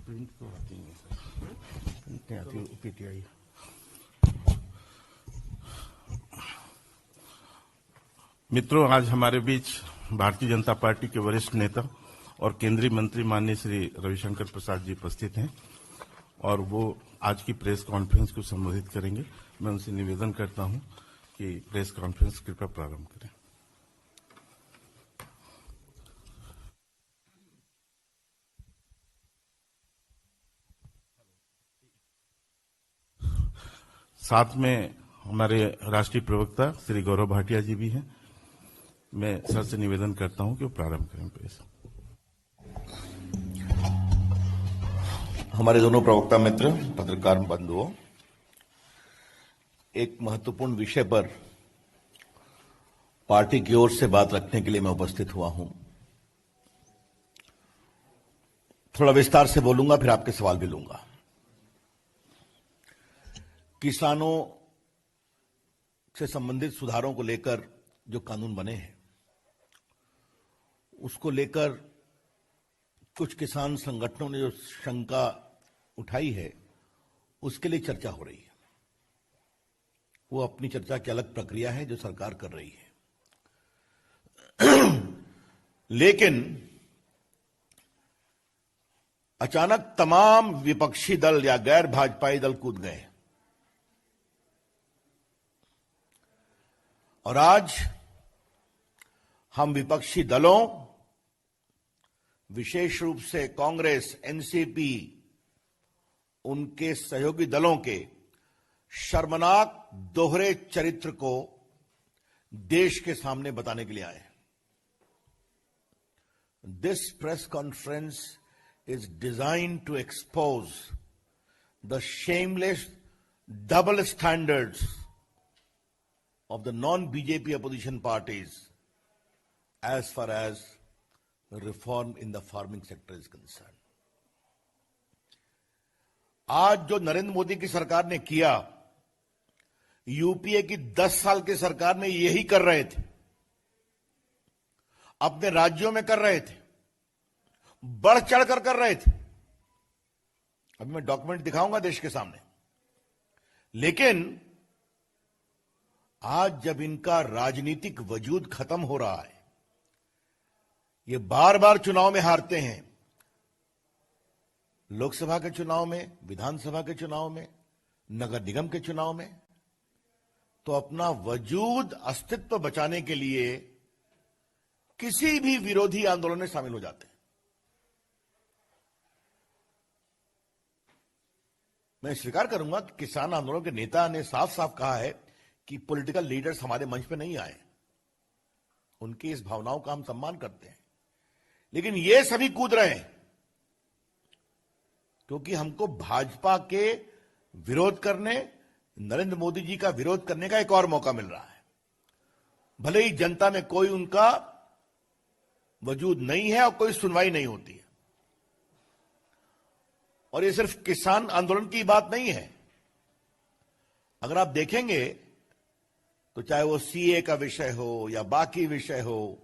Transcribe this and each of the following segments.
Print तो आती है सर, प्रिंट नहीं आती पीटीआई। मित्रों, आज हमारे बीच भारतीय जनता पार्टी के वरिष्ठ नेता और केंद्रीय मंत्री माननीय श्री रविशंकर प्रसाद जी उपस्थित हैं और वो आज की प्रेस कॉन्फ्रेंस को संबोधित करेंगे। मैं उनसे निवेदन करता हूं कि प्रेस कॉन्फ्रेंस कृपया प्रारंभ करें। साथ में हमारे राष्ट्रीय प्रवक्ता श्री गौरव भाटिया जी भी हैं। मैं सर से निवेदन करता हूं कि वो प्रारंभ करें प्रेस। हमारे दोनों प्रवक्ता मित्र, पत्रकार बंधुओं, एक महत्वपूर्ण विषय पर पार्टी की ओर से बात रखने के लिए मैं उपस्थित हुआ हूं। थोड़ा विस्तार से बोलूंगा, फिर आपके सवाल भी लूंगा। किसानों से संबंधित सुधारों को लेकर जो कानून बने हैं, उसको लेकर कुछ किसान संगठनों ने जो शंका उठाई है, उसके लिए चर्चा हो रही है। वो अपनी चर्चा की अलग प्रक्रिया है जो सरकार कर रही है। लेकिन अचानक तमाम विपक्षी दल या गैर भाजपाई दल कूद गए और आज हम विपक्षी दलों, विशेष रूप से कांग्रेस, एनसीपी, उनके सहयोगी दलों के शर्मनाक दोहरे चरित्र को देश के सामने बताने के लिए आए। This press conference is designed to expose the shameless double standards of the non-BJP opposition parties as far as reform in the farming sector is concerned. आज जो नरेंद्र मोदी की सरकार ने किया, यूपीए की 10 साल की सरकार में यही कर रहे थे, अपने राज्यों में कर रहे थे, बढ़ चढ़कर कर रहे थे। अभी मैं डॉक्यूमेंट दिखाऊंगा देश के सामने। लेकिन आज जब इनका राजनीतिक वजूद खत्म हो रहा है, ये बार बार चुनाव में हारते हैं, लोकसभा के चुनाव में, विधानसभा के चुनाव में, नगर निगम के चुनाव में, तो अपना वजूद, अस्तित्व बचाने के लिए किसी भी विरोधी आंदोलन में शामिल हो जाते हैं। मैं स्वीकार करूंगा कि किसान आंदोलन के नेता ने साफ साफ कहा है कि पॉलिटिकल लीडर्स हमारे मंच पे नहीं आए। उनकी इस भावनाओं का हम सम्मान करते हैं, लेकिन ये सभी कूद रहे हैं क्योंकि हमको भाजपा के विरोध करने, नरेंद्र मोदी जी का विरोध करने का एक और मौका मिल रहा है। भले ही जनता में कोई उनका वजूद नहीं है और कोई सुनवाई नहीं होती है। और ये सिर्फ किसान आंदोलन की बात नहीं है। अगर आप देखेंगे तो चाहे वो सीए का विषय हो या बाकी विषय हो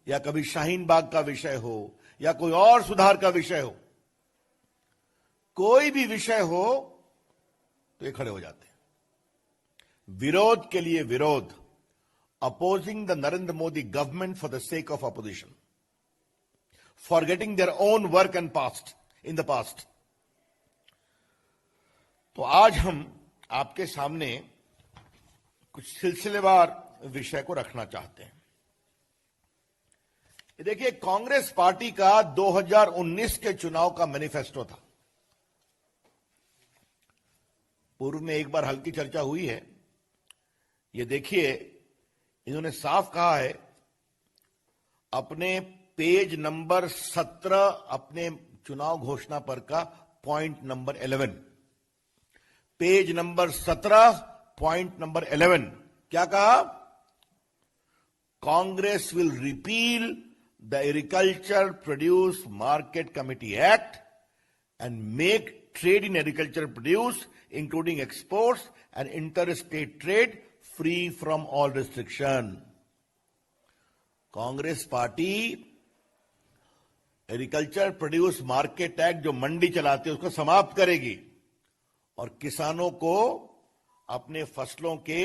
या कभी शाहीन बाग का विषय हो या कोई और सुधार का विषय हो, कोई भी विषय हो तो ये खड़े हो जाते हैं। विरोध के लिए विरोध, opposing the Narendra Modi government for the sake of opposition, forgetting their own work and past in the past. तो आज हम आपके सामने कुछ सिलसिलेवार विषय को रखना चाहते हैं। देखिए, कांग्रेस पार्टी का 2019 के चुनाव का मैनिफेस्टो था। पूर्व में एक बार हल्की चर्चा हुई है। ये देखिए, इन्होंने साफ कहा है अपने पेज नंबर 17, अपने चुनाव घोषणा पर का point number 11, page number 17 point number 11, क्या कहा? Congress will repeal the agriculture produce market committee act and make trade in agriculture produce including exports and inter state trade free from all restriction. Congress party agriculture produce market act जो मंडी चलाते हैं उसको समाप्त करेगी और किसानों को अपने फसलों के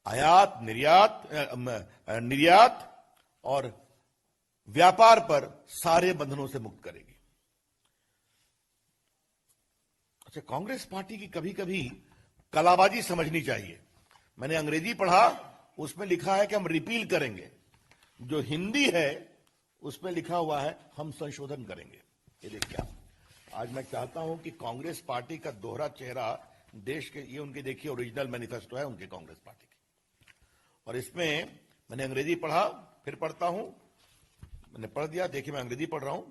आयात निर्यात और व्यापार पर सारे बंधनों से मुक्त करेगी। अच्छा, कांग्रेस पार्टी की कभी कभी कलाबाजी समझनी चाहिए। मैंने अंग्रेजी पढ़ा, उसमें लिखा है कि हम रिपील करेंगे, जो हिंदी है उसमें लिखा हुआ है हम संशोधन करेंगे। ये देखिए, आज मैं चाहता हूं कि कांग्रेस पार्टी का दोहरा चेहरा देश के, ये उनके देखिए ओरिजिनल मैनिफेस्टो है उनके कांग्रेस पार्टी की, और इसमें मैंने अंग्रेजी पढ़ा, फिर पढ़ता हूं, मैंने पढ़ दिया, देखिए मैं अंग्रेजी पढ़ रहा हूं।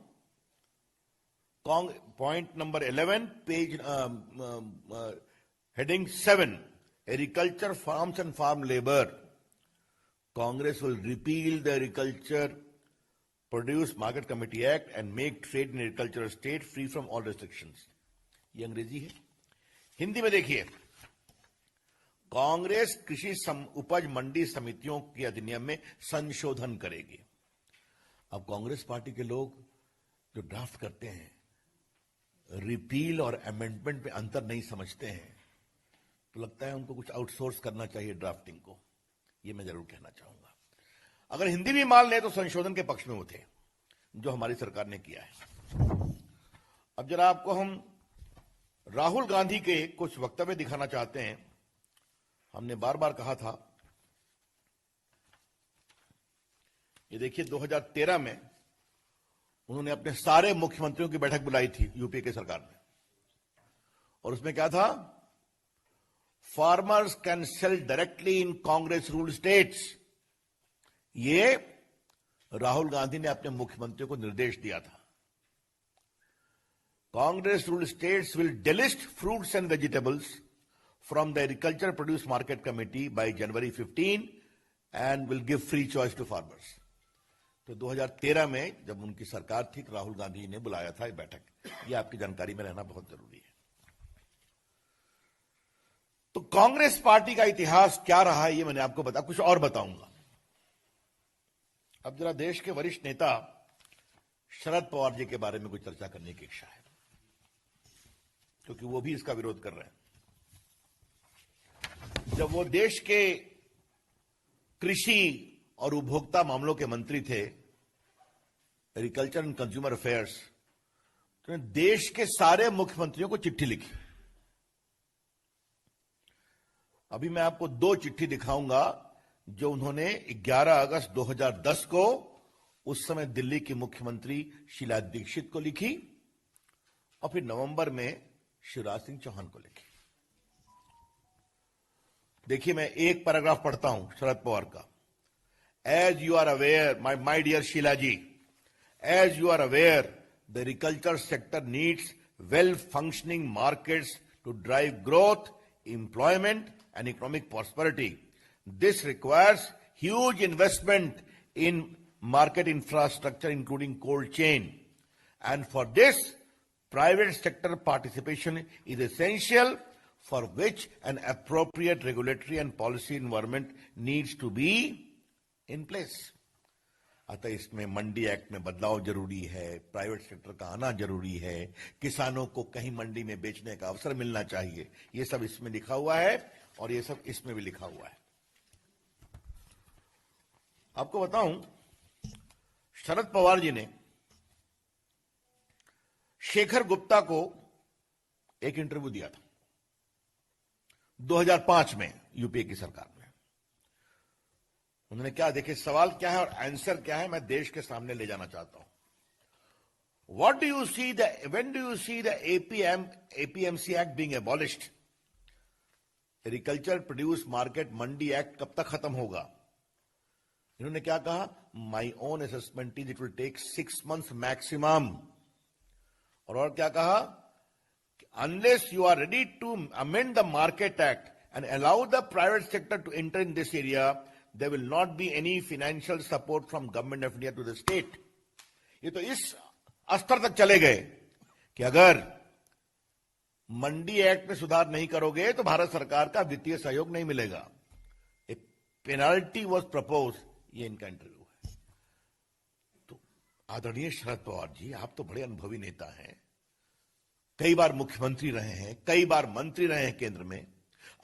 Point number 11, page heading 7, Agriculture, Farms and Farm Labor. Congress will repeal the Agriculture Produce Market Committee Act and make trade in agricultural state free from all restrictions. ये अंग्रेजी है। हिंदी में देखिए, कांग्रेस कृषि उपज मंडी समितियों के अधिनियम में संशोधन करेगी। अब कांग्रेस पार्टी के लोग जो ड्राफ्ट करते हैं, रिपील और अमेंडमेंट में अंतर नहीं समझते हैं, तो लगता है उनको कुछ आउटसोर्स करना चाहिए ड्राफ्टिंग को। ये मैं जरूर कहना चाहूंगा। अगर हिंदी भी मान ले तो संशोधन के पक्ष में वो थे जो हमारी सरकार ने किया है। अब जरा आपको हम राहुल गांधी के कुछ वक्तव्य दिखाना चाहते हैं। हमने बार बार कहा था, ये देखिए 2013 में उन्होंने अपने सारे मुख्यमंत्रियों की बैठक बुलाई थी यूपीए की सरकार ने, और उसमें क्या था, farmers can sell directly in Congress rule states. ये राहुल गांधी ने अपने मुख्यमंत्रियों को निर्देश दिया था। Congress rule states will delist fruits and vegetables from the agriculture produce market committee by January 15 and will give free choice to farmers. तो 2013 में जब उनकी सरकार थी, राहुल गांधी ने बुलाया था ये बैठक। ये आपकी जानकारी में रहना बहुत जरूरी है। तो कांग्रेस पार्टी का इतिहास क्या रहा है ये मैंने आपको बता, कुछ और बताऊंगा। अब जरा देश के वरिष्ठ नेता शरद पवार जी के बारे में कुछ चर्चा करने की इच्छा है, क्योंकि वो भी इसका विरोध कर रहे हैं। जब वो देश के कृषि और उपभोक्ता मामलों के मंत्री थे, एग्रीकल्चर एंड कंज्यूमर अफेयर्स, तो देश के सारे मुख्यमंत्रियों को चिट्ठी लिखी। अभी मैं आपको 2 चिट्ठी दिखाऊंगा जो उन्होंने 11 अगस्त 2010 को उस समय दिल्ली की मुख्यमंत्री शीला दीक्षित को लिखी, और फिर नवंबर में शिवराज सिंह चौहान को लिखी। देखिए, मैं एक पैराग्राफ पढ़ता हूं शरद पवार का। As you are aware, my dear Sheila ji, as you are aware, the agriculture sector needs well-functioning markets to drive growth, employment, and economic prosperity. This requires huge investment in market infrastructure, including cold chain. And for this, private sector participation is essential, for which an appropriate regulatory and policy environment needs to be in place. अतः इसमें मंडी act में बदलाव जरूरी है, private sector का आना जरूरी है, किसानों को कहीं मंडी में बेचने का अवसर मिलना चाहिए। ये सब इसमें लिखा हुआ है और ये सब इसमें भी लिखा हुआ है। आपको बताऊं, शरद पवार जी ने शेखर गुप्ता को एक इंटरव्यू दिया था 2005 में यूपीए की सरकार में। उन्होंने क्या, देखिए सवाल क्या है और आंसर क्या है, मैं देश के सामने ले जाना चाहता हूं। What do you see when do you see the APMC act being abolished? Agriculture produce market mandi act कब तक खत्म होगा? इन्होंने क्या कहा, my own assessment is it will take 6 months maximum. और क्या कहा, unless you are ready to amend the market act and allow the private sector to enter in this area, there will not be any financial support from government of India to the state. ये तो इस स्तर तक चले गए कि अगर मंडी act में सुधार नहीं करोगे तो भारत सरकार का वित्तीय सहयोग नहीं मिलेगा। एक पेनाल्टी वॉज प्रपोज, ये इनका इंटरव्यू है। तो आदरणीय शरद पवार जी, आप तो बड़े अनुभवी नेता हैं, कई बार मुख्यमंत्री रहे हैं, कई बार मंत्री रहे हैं केंद्र में।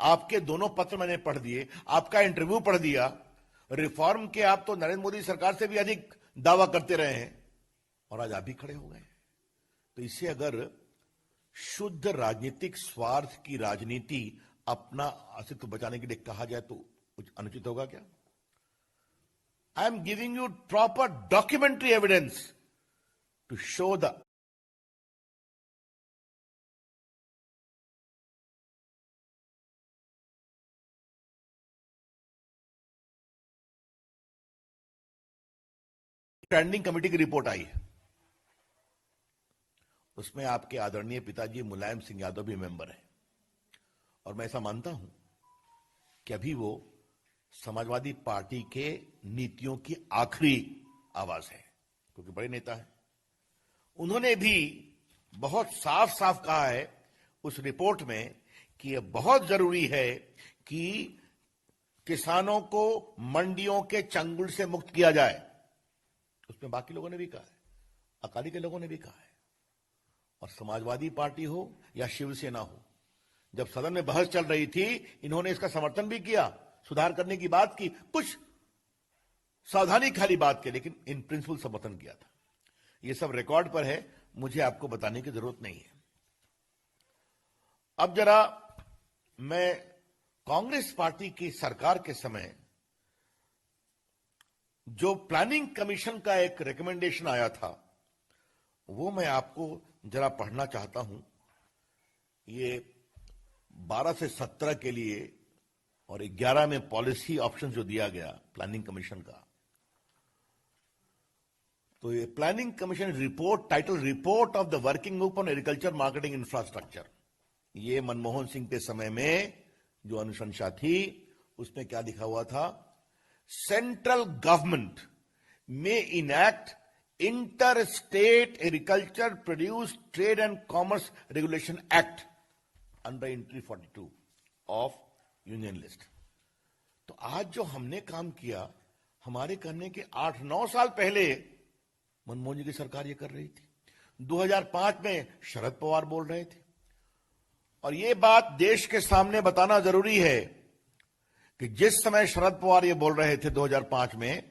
आपके दोनों पत्र मैंने पढ़ दिए, आपका इंटरव्यू पढ़ दिया। रिफॉर्म के आप तो नरेंद्र मोदी सरकार से भी अधिक दावा करते रहे हैं और आज आप भी खड़े हो गए। तो इससे अगर शुद्ध राजनीतिक स्वार्थ की राजनीति अपना अस्तित्व बचाने के लिए कहा जाए तो कुछ अनुचित होगा क्या? I am giving you proper documentary evidence to show the standing committee की रिपोर्ट आई है, उसमें आपके आदरणीय पिताजी मुलायम सिंह यादव भी मेंबर हैं और मैं ऐसा मानता हूं कि अभी वो समाजवादी पार्टी के नीतियों की आखिरी आवाज है, क्योंकि बड़े नेता हैं। उन्होंने भी बहुत साफ साफ कहा है उस रिपोर्ट में कि यह बहुत जरूरी है कि किसानों को मंडियों के चंगुल से मुक्त किया जाए। उसमें बाकी लोगों ने भी कहा है, अकाली के लोगों ने भी कहा है, और समाजवादी पार्टी हो या शिवसेना हो, जब सदन में बहस चल रही थी इन्होंने इसका समर्थन भी किया, सुधार करने की बात की, कुछ सावधानी खाली बात की, लेकिन इन प्रिंसिपल समर्थन किया था। ये सब रिकॉर्ड पर है, मुझे आपको बताने की जरूरत नहीं है। अब जरा मैं कांग्रेस पार्टी की सरकार के समय जो प्लानिंग कमीशन का एक रिकमेंडेशन आया था वो मैं आपको जरा पढ़ना चाहता हूं। ये 12 से 17 के लिए और 11 में पॉलिसी ऑप्शन जो दिया गया प्लानिंग कमीशन का, तो ये planning commission report, title report of the working group on agriculture marketing infrastructure, ये मनमोहन सिंह के समय में जो अनुशंसा थी उसमें क्या लिखा हुआ था? सेंट्रल गवर्नमेंट में enact inter state agriculture produce trade and commerce regulation act under entry 42 of union list. तो आज जो हमने काम किया, हमारे करने के 8-9 साल पहले मनमोहन जी की सरकार ये कर रही थी। 2005 में शरद पवार बोल रहे थे, और ये बात देश के सामने बताना जरूरी है कि जिस समय शरद पवार ये बोल रहे थे 2005 में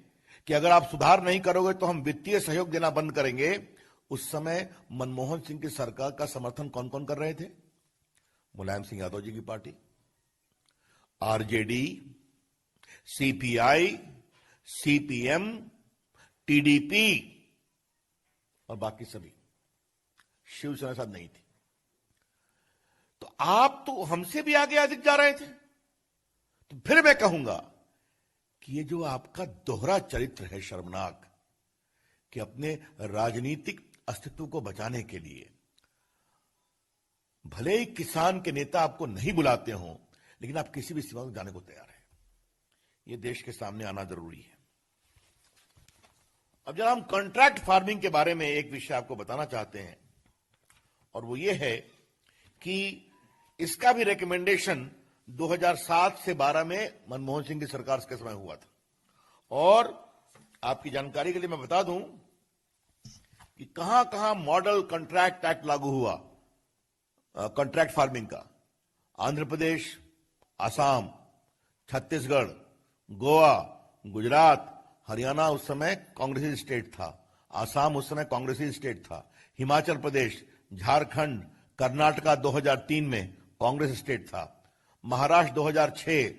कि अगर आप सुधार नहीं करोगे तो हम वित्तीय सहयोग देना बंद करेंगे, उस समय मनमोहन सिंह की सरकार का समर्थन कौन कौन कर रहे थे? मुलायम सिंह यादव जी की party, RJD, CPI, CPM, TDP और बाकी सभी। शिवसेना साथ नहीं थी। तो आप तो हमसे भी आगे अधिक जा रहे थे। तो फिर मैं कहूंगा कि ये जो आपका दोहरा चरित्र है शर्मनाक, कि अपने राजनीतिक अस्तित्व को बचाने के लिए भले ही किसान के नेता आपको नहीं बुलाते हों, लेकिन आप किसी भी सीमा में जाने को तैयार हैं। ये देश के सामने आना जरूरी है। अब जरा हम कॉन्ट्रैक्ट फार्मिंग के बारे में एक विषय आपको बताना चाहते हैं, और वो ये है कि इसका भी रिकमेंडेशन 2007 से 12 में मनमोहन सिंह की सरकार के समय हुआ था। और आपकी जानकारी के लिए मैं बता दूं कि कहां कहां मॉडल कॉन्ट्रैक्ट एक्ट लागू हुआ कॉन्ट्रैक्ट फार्मिंग का। आंध्र प्रदेश, आसाम, छत्तीसगढ़, गोवा, गुजरात, हरियाणा उस समय कांग्रेसी स्टेट था, आसाम उस समय कांग्रेसी स्टेट था, हिमाचल प्रदेश, झारखंड, कर्नाटका 2003 में कांग्रेस स्टेट था, महाराष्ट्र 2006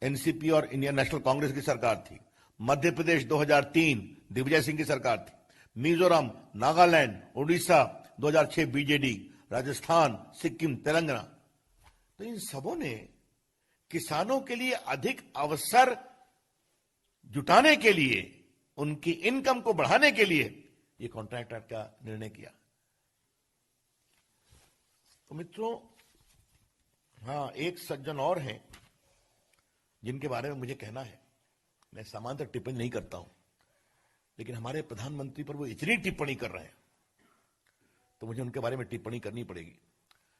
एनसीपी और इंडियन नेशनल कांग्रेस की सरकार थी, मध्य प्रदेश 2003 दिग्विजय सिंह की सरकार थी, मिजोरम, नागालैंड, उड़ीसा 2006 बीजेडी, राजस्थान, सिक्किम, तेलंगाना। तो इन सबों ने किसानों के लिए अधिक अवसर जुटाने के लिए, उनकी इनकम को बढ़ाने के लिए ये कॉन्ट्रैक्ट एक्ट का निर्णय किया। तो मित्रों, हाँ, एक सज्जन और हैं जिनके बारे में मुझे कहना है। मैं सामान्यतः टिप्पणी नहीं करता हूं, लेकिन हमारे प्रधानमंत्री पर वो इतनी टिप्पणी कर रहे हैं तो मुझे उनके बारे में टिप्पणी करनी पड़ेगी।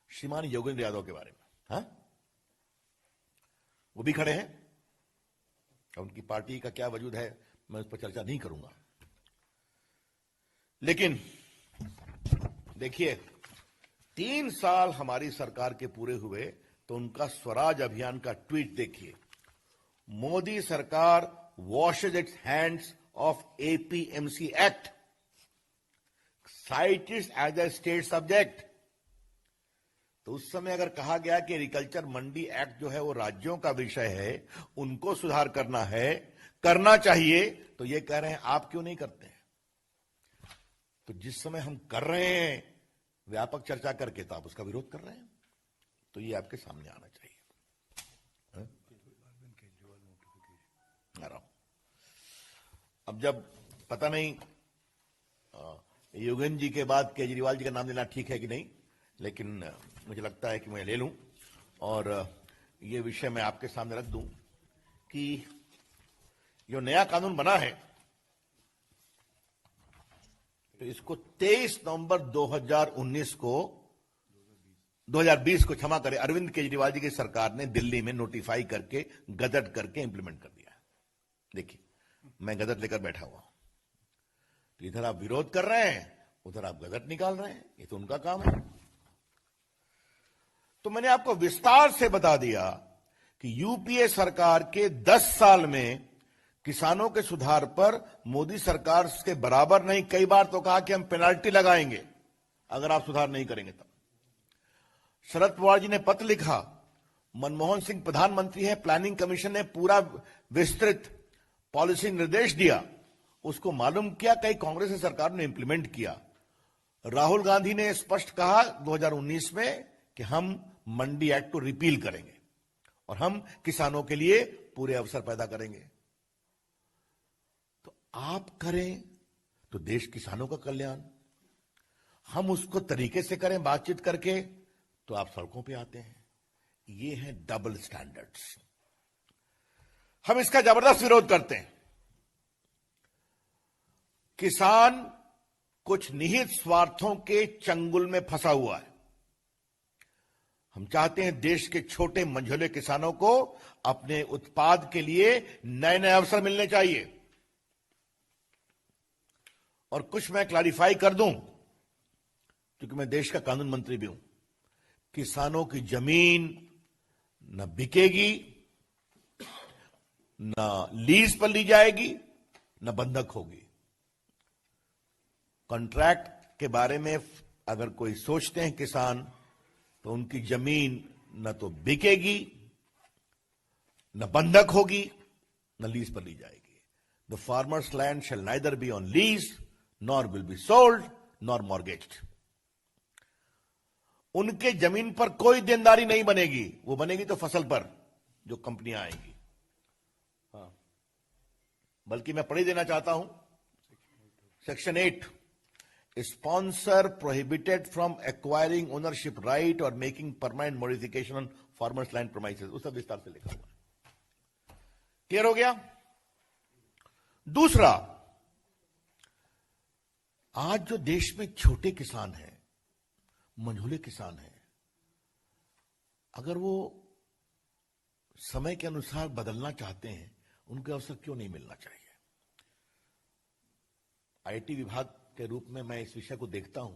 श्रीमान योगेंद्र यादव के बारे में, हाँ, वो भी खड़े हैं। उनकी पार्टी का क्या वजूद है मैं उस पर चर्चा नहीं करूंगा। लेकिन देखिए 3 साल हमारी सरकार के पूरे हुए तो उनका स्वराज अभियान का ट्वीट देखिए। मोदी सरकार washes its hands off APMC act, cites as a state subject. तो उस समय अगर कहा गया कि एग्रीकल्चर मंडी एक्ट जो है वो राज्यों का विषय है, उनको सुधार करना है, करना चाहिए, तो ये कह रहे हैं आप क्यों नहीं करते हैं। तो जिस समय हम कर रहे हैं व्यापक चर्चा करके, तो आप उसका विरोध कर रहे हैं। तो ये आपके सामने आना चाहिए। अब जब पता नहीं योगेंद्र जी के बाद केजरीवाल जी का नाम लेना ठीक है कि नहीं, लेकिन मुझे लगता है कि मैं ले लूं और ये विषय मैं आपके सामने रख दूं कि जो नया कानून बना है तो इसको 23 नवंबर 2020 को क्षमा करें, अरविंद केजरीवाल जी की सरकार ने दिल्ली में नोटिफाई करके गजट करके इंप्लीमेंट कर दिया। देखिए मैं गजट लेकर बैठा हुआ, तो इधर आप विरोध कर रहे हैं, उधर आप गजट निकाल रहे हैं, ये तो उनका काम है। तो मैंने आपको विस्तार से बता दिया कि यूपीए सरकार के 10 साल में किसानों के सुधार पर मोदी सरकार के बराबर नहीं, कई बार तो कहा कि हम पेनाल्टी लगाएंगे अगर आप सुधार नहीं करेंगे तब। शरद पवार जी ने पत्र लिखा, मनमोहन सिंह प्रधानमंत्री है, प्लानिंग कमीशन ने पूरा विस्तृत पॉलिसी निर्देश दिया, उसको मालूम किया, कई कांग्रेस की सरकार ने इंप्लीमेंट किया। राहुल गांधी ने स्पष्ट कहा 2019 में कि हम मंडी एक्ट को रिपील करेंगे और हम किसानों के लिए पूरे अवसर पैदा करेंगे। तो आप करें तो देश किसानों का कल्याण, हम उसको तरीके से करें बातचीत करके, तो आप सड़कों पे आते हैं। ये है डबल स्टैंडर्ड्स, हम इसका जबरदस्त विरोध करते हैं। किसान कुछ निहित स्वार्थों के चंगुल में फंसा हुआ है। हम चाहते हैं देश के छोटे मंझोले किसानों को अपने उत्पाद के लिए नए नए अवसर मिलने चाहिए। और कुछ मैं क्लैरिफाई कर दूं, क्योंकि मैं देश का कानून मंत्री भी हूं, किसानों की जमीन न बिकेगी, न लीज पर ली जाएगी, न बंधक होगी। कॉन्ट्रैक्ट के बारे में अगर कोई सोचते हैं किसान, तो उनकी जमीन न तो बिकेगी, न बंधक होगी, न लीज पर ली जाएगी। The farmers land shall neither be on lease nor will be sold nor mortgaged. उनके जमीन पर कोई देनदारी नहीं बनेगी, वो बनेगी तो फसल पर जो कंपनियां आएंगी। हाँ, बल्कि मैं पढ़ ही देना चाहता हूं section 8, sponsor prohibited from acquiring ownership right और making permanent modification on farmers land premises, उसका विस्तार से लिखा हुआ है। क्लियर हो गया। दूसरा, आज जो देश में छोटे किसान हैं, मंझोले किसान हैं, अगर वो समय के अनुसार बदलना चाहते हैं, उनको अवसर क्यों नहीं मिलना चाहिए। आईटी विभाग के रूप में मैं इस विषय को देखता हूं।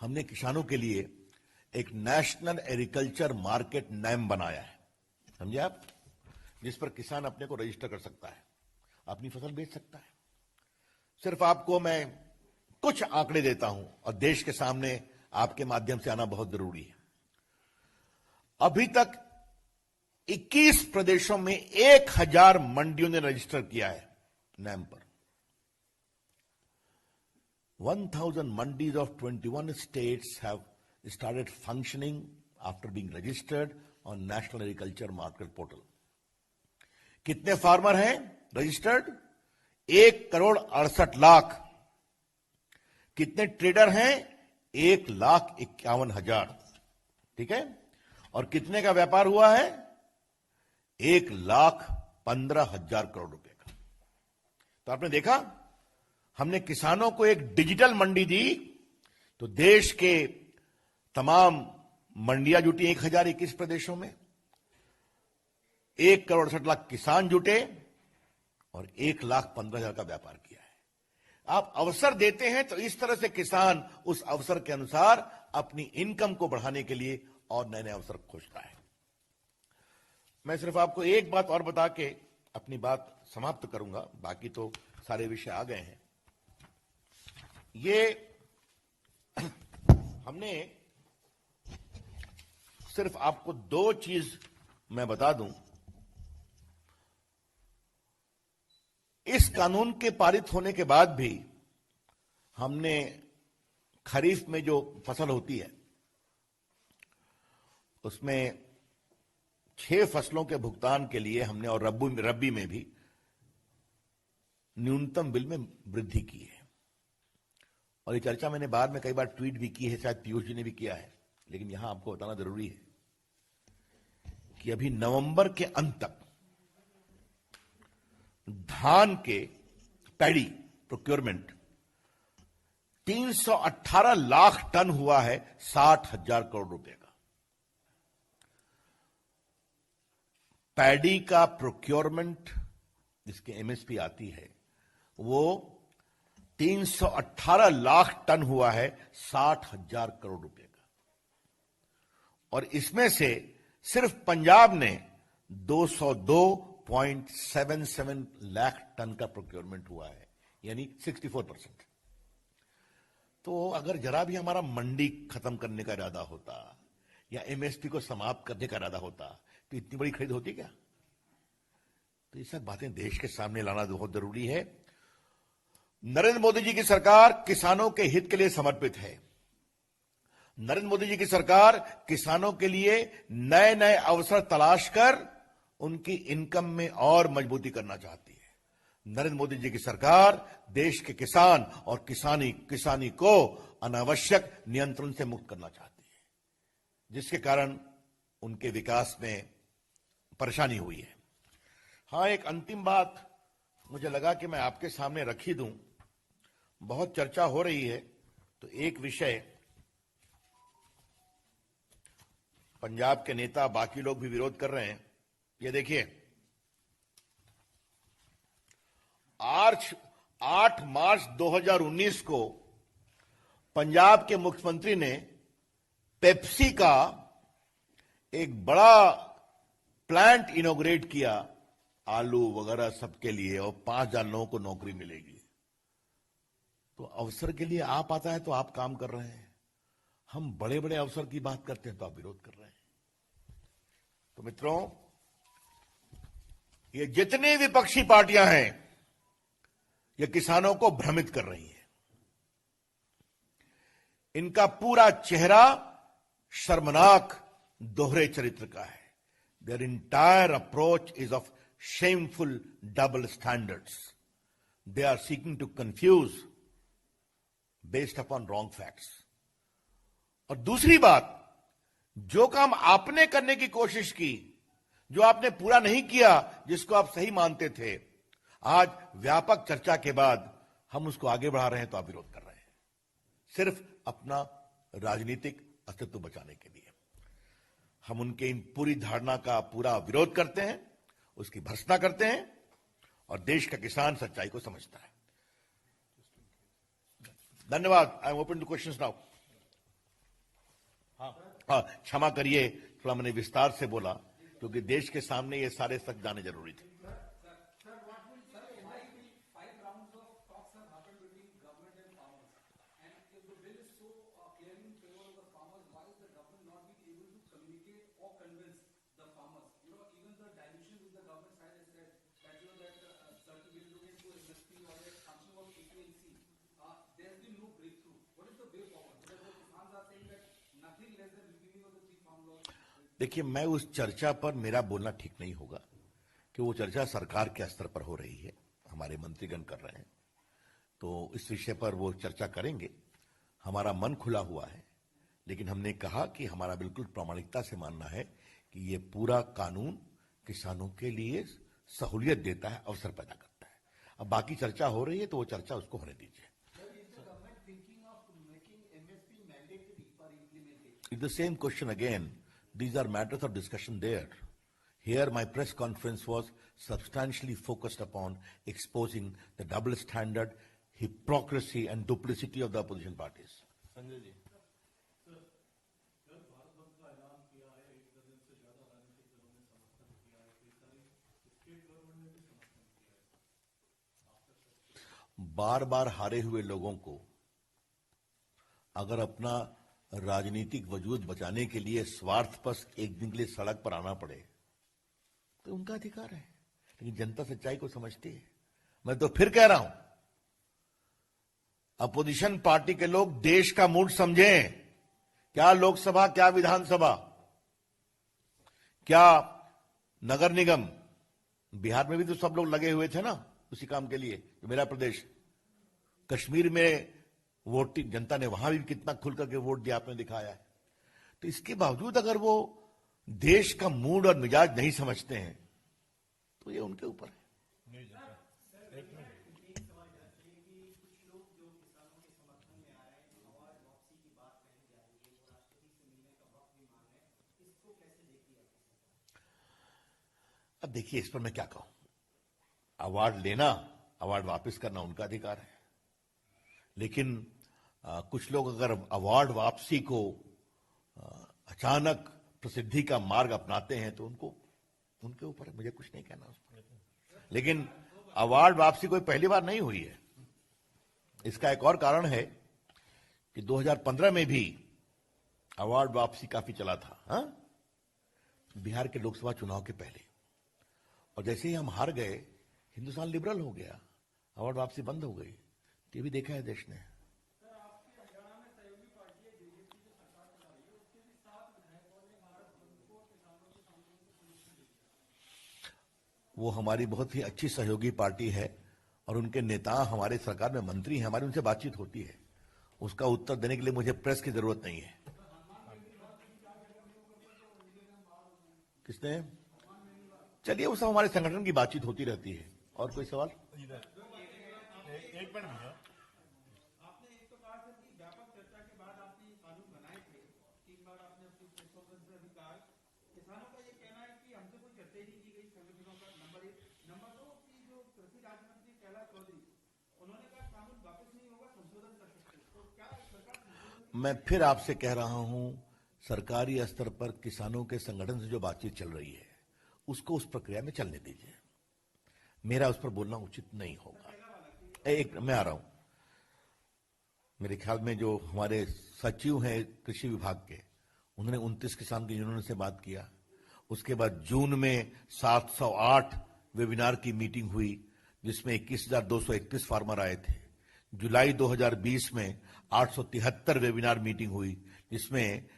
हमने किसानों के लिए एक नेशनल एग्रीकल्चर मार्केट नेम बनाया है, समझे आप, जिस पर किसान अपने को रजिस्टर कर सकता है, अपनी फसल बेच सकता है। सिर्फ आपको मैं कुछ आंकड़े देता हूं और देश के सामने आपके माध्यम से आना बहुत जरूरी है। अभी तक 21 प्रदेशों में 1000 मंडियों ने रजिस्टर किया है नेम पर। 1000 mandis of 21 states have started functioning after being registered on National Agriculture Market Portal. कितने फार्मर हैं रजिस्टर्ड? 1,68,00,000। कितने ट्रेडर हैं? 1,51,000। ठीक है। और कितने का व्यापार हुआ है? 1,15,000 करोड़ रुपए का। तो आपने देखा, हमने किसानों को एक डिजिटल मंडी दी तो देश के तमाम मंडियां जुटी 1021 प्रदेशों में, 1,68,00,000 किसान जुटे और 1,15,000 का व्यापार किया है। आप अवसर देते हैं तो इस तरह से किसान उस अवसर के अनुसार अपनी इनकम को बढ़ाने के लिए और नए नए अवसर खोजता है। मैं सिर्फ आपको एक बात और बता के अपनी बात समाप्त करूंगा, बाकी तो सारे विषय आ गए हैं। ये हमने सिर्फ आपको दो चीज मैं बता दूं। इस कानून के पारित होने के बाद भी हमने खरीफ में जो फसल होती है उसमें 6 फसलों के भुगतान के लिए हमने और रबी में भी न्यूनतम बिल में वृद्धि की है। और ये चर्चा मैंने बाद में कई बार ट्वीट भी की है, शायद पीयूष जी ने भी किया है, लेकिन यहां आपको बताना जरूरी है कि अभी नवंबर के अंत तक धान के पैडी प्रोक्योरमेंट 318 लाख टन हुआ है, 60,000 करोड़ रुपए का। पैडी का प्रोक्योरमेंट जिसकी एमएसपी आती है वो 318 लाख टन हुआ है, 60,000 करोड़ रुपए का। और इसमें से सिर्फ पंजाब ने 202.77 लाख टन का प्रोक्योरमेंट हुआ है, यानी 64%। तो अगर जरा भी हमारा मंडी खत्म करने का इरादा होता या एमएसपी को समाप्त करने का इरादा होता तो इतनी बड़ी खरीद होती क्या? तो ये सब बातें देश के सामने लाना बहुत जरूरी है। नरेंद्र मोदी जी की सरकार किसानों के हित के लिए समर्पित है। नरेंद्र मोदी जी की सरकार किसानों के लिए नए नए अवसर तलाश कर उनकी इनकम में और मजबूती करना चाहती है। नरेंद्र मोदी जी की सरकार देश के किसान और किसानी को अनावश्यक नियंत्रण से मुक्त करना चाहती है, जिसके कारण उनके विकास में परेशानी हुई है। हां, एक अंतिम बात मुझे लगा कि मैं आपके सामने रख ही दूं। बहुत चर्चा हो रही है तो एक विषय पंजाब के नेता, बाकी लोग भी विरोध कर रहे हैं। ये देखिए, 8 मार्च 2019 को पंजाब के मुख्यमंत्री ने पेप्सी का एक बड़ा प्लांट इनॉग्रेट किया, आलू वगैरह सबके लिए, और 5,000 लोगों को नौकरी मिलेगी। तो अवसर के लिए आप आता है तो आप काम कर रहे हैं, हम बड़े बड़े अवसर की बात करते हैं तो आप विरोध कर रहे हैं। तो मित्रों, ये जितनी विपक्षी पार्टियां हैं ये किसानों को भ्रमित कर रही हैं। इनका पूरा चेहरा शर्मनाक दोहरे चरित्र का है। Their entire approach is of shameful double standards. They are seeking to confuse based upon wrong facts. और दूसरी बात, जो काम आपने करने की कोशिश की, जो आपने पूरा नहीं किया, जिसको आप सही मानते थे, आज व्यापक चर्चा के बाद हम उसको आगे बढ़ा रहे हैं तो आप विरोध कर रहे हैं, सिर्फ अपना राजनीतिक अस्तित्व बचाने के लिए। हम उनके इन पूरी धारणा का पूरा विरोध करते हैं, उसकी भर्त्सना करते हैं, और देश का किसान सच्चाई को समझता है। धन्यवाद। I am open two questions now. हाँ, क्षमा करिए, थोड़ा मैंने विस्तार से बोला क्योंकि देश के सामने ये सारे सच जाने जरूरी थे। देखिए, मैं उस चर्चा पर मेरा बोलना ठीक नहीं होगा कि वो चर्चा सरकार के स्तर पर हो रही है, हमारे मंत्रीगण कर रहे हैं, तो इस विषय पर वो चर्चा करेंगे। हमारा मन खुला हुआ है, लेकिन हमने कहा कि हमारा बिल्कुल प्रामाणिकता से मानना है कि ये पूरा कानून किसानों के लिए सहूलियत देता है, अवसर पैदा करता है। अब बाकी चर्चा हो रही है तो वो चर्चा उसको होने दीजिए। It's the same question again. These are matters of discussion there. Here, my press conference was substantially focused upon exposing the double standard hypocrisy and duplicity of the opposition parties. Sanjay ji, बार बार हारे हुए लोगों को अगर अपना राजनीतिक वजूद बचाने के लिए स्वार्थपरस्त एक दिन के लिए सड़क पर आना पड़े तो उनका अधिकार है, लेकिन जनता सच्चाई को समझती है। मैं तो फिर कह रहा हूं, अपोजिशन पार्टी के लोग देश का मूड समझें। क्या लोकसभा, क्या विधानसभा, क्या नगर निगम, बिहार में भी तो सब लोग लगे हुए थे ना उसी काम के लिए, जो मेरा प्रदेश। कश्मीर में वोटिंग, जनता ने वहां भी कितना खुल करके वोट दिया, आपने दिखाया है। तो इसके बावजूद अगर वो देश का मूड और मिजाज नहीं समझते हैं तो ये उनके ऊपर है। अब देखिए, इस पर मैं क्या कहूं। अवार्ड लेना, अवार्ड वापस करना उनका अधिकार है, लेकिन कुछ लोग अगर अवार्ड वापसी को अचानक प्रसिद्धि का मार्ग अपनाते हैं तो उनके ऊपर है, मुझे कुछ नहीं कहना उस पर। लेकिन अवार्ड वापसी कोई पहली बार नहीं हुई है। इसका एक और कारण है कि 2015 में भी अवार्ड वापसी काफी चला था, बिहार के लोकसभा चुनाव के पहले। और जैसे ही हम हार गए, हिंदुस्तान लिबरल हो गया, अवार्ड वापसी बंद हो गई। ये भी देखा है देश ने। वो हमारी बहुत ही अच्छी सहयोगी पार्टी है और उनके नेता हमारे सरकार में मंत्री हैं, हमारी उनसे बातचीत होती है। उसका उत्तर देने के लिए मुझे प्रेस की जरूरत नहीं है। किसने? चलिए, वो सब हमारे संगठन की बातचीत होती रहती है। और कोई सवाल? एक मिनट भैया, आपने एक तो कहा कि व्यापक चर्चा के बाद आपने कानून बनाए थे, 3 बार आपने अपनी प्रेस कॉन्फ्रेंस में भी कहा। किसानों का ये कहना है कि हमसे कोई चर्चा ही नहीं की गई संगठनों का। नंबर 1। नंबर 2 की जो कृषि राज्य मंत्री कैलाश चौधरी, उन्होंने कहा कानून वापस नहीं होगा, संशोधन कर सकते। तो क्या सरकार? मैं फिर आपसे कह रहा हूं, सरकारी स्तर पर किसानों के संगठन से जो बातचीत चल रही है उसको उस प्रक्रिया में चलने दीजिए। मेरा उस पर बोलना उचित नहीं होगा। मैं आ रहा हूं। मेरे ख्याल में जो हमारे सचिव हैं कृषि विभाग के, उन्होंने 29 किसान यूनियनों से बात किया। उसके बाद जून में 708 वेबिनार की मीटिंग हुई, जिसमें 21,231 फार्मर आए थे। जुलाई 2020 में 873 वेबिनार मीटिंग हुई, जिसमें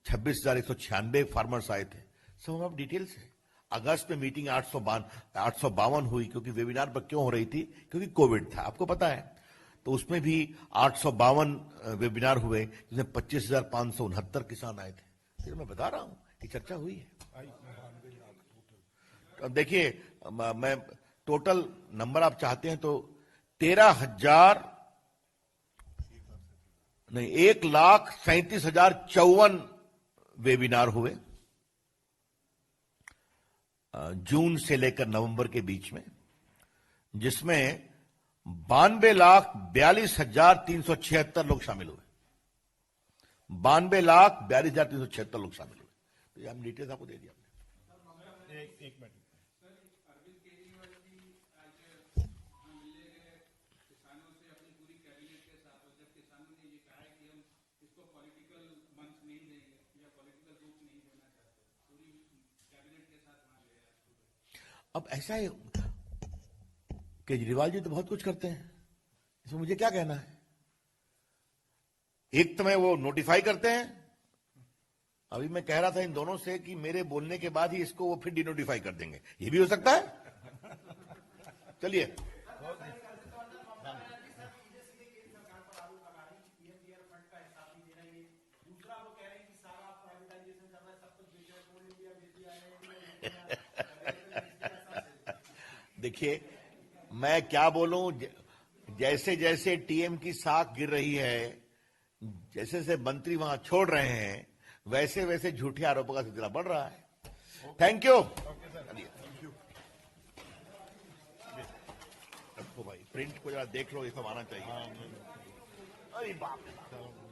26,196 फार्मर्स आए थे। सब हम डिटेल से। अगस्त में मीटिंग 852 हुई, क्योंकि वेबिनार पर क्यों हो रही थी? क्योंकि कोविड था, आपको पता है। तो उसमें भी 852 वेबिनार हुए, जिसमें 25,569 किसान आए थे। फिर मैं बता रहा हूं कि चर्चा हुई है। तो देखिए, मैं टोटल नंबर आप चाहते हैं तो 1,37,054 वेबिनार हुए जून से लेकर नवंबर के बीच में, जिसमें 92,42,376 लोग शामिल हुए। 92,42,376 लोग शामिल हुए। तो ये हम डिटेल्स आपको दे दिया हमने। एक मिनट। अब ऐसा है, केजरीवाल जी तो बहुत कुछ करते हैं, इसमें मुझे क्या कहना है? एक तो मैं वो नोटिफाई करते हैं। अभी मैं कह रहा था इन दोनों से कि मेरे बोलने के बाद ही इसको वो फिर डिनोटिफाई कर देंगे, ये भी हो सकता है। चलिए, देखिए, मैं क्या बोलूं, जैसे जैसे टीएम की साख गिर रही है, जैसे जैसे मंत्री वहां छोड़ रहे हैं, वैसे वैसे झूठे आरोपों का सिलसिला बढ़ रहा है। Thank you. भाई प्रिंट को जरा देख लो, ये सब आना चाहिए। अरे बाप रे बाप।